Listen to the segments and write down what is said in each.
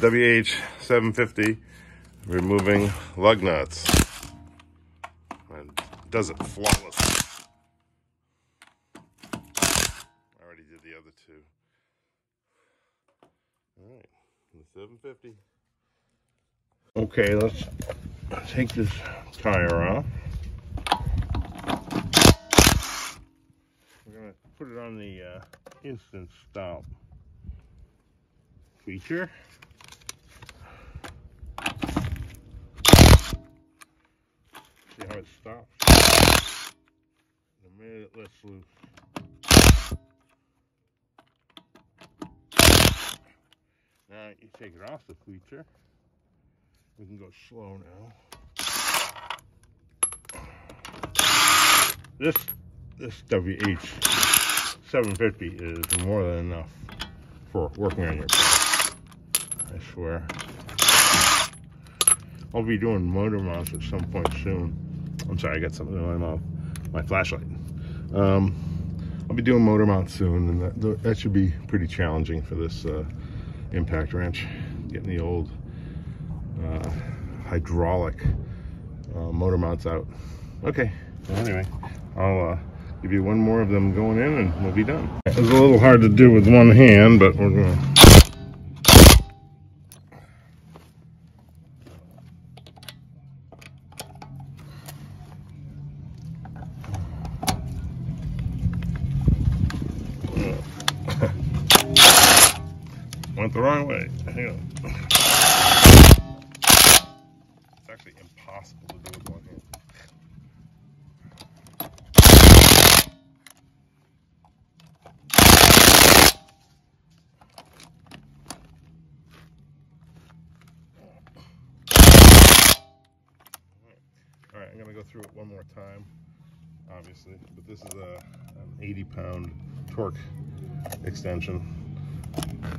WH-750 removing lug nuts, and does it flawlessly. I already did the other two. All right, the 750. Okay, let's take this tire off. We're gonna put it on the instant stop feature. See how it stops? The minute it lets loose. Now you take it off the feature. We can go slow now. This WH-750 is more than enough for working on your car, I swear. I'll be doing motor mounts at some point soon. I'm sorry, I got something in my mouth. My flashlight. I'll be doing motor mounts soon, and that should be pretty challenging for this impact wrench. Getting the old hydraulic motor mounts out. Okay, well, anyway, I'll give you one more of them going in and we'll be done. It was a little hard to do with one hand, but we're gonna. Went the wrong way. Hang on. It's actually impossible to do with one hand. All right, I'm gonna go through it one more time, obviously, but this is an 80-pound torque extension.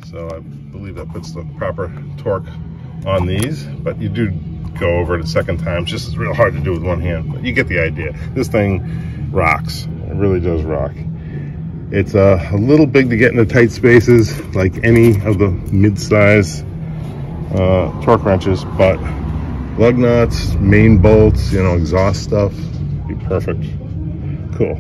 So I believe that puts the proper torque on these, but you do go over it a second time. It's just real hard to do with one hand, but you get the idea. This thing rocks. It really does rock. It's a little big to get into tight spaces, like any of the mid-size torque wrenches, but lug nuts, main bolts, you know, exhaust stuff, be perfect. Cool.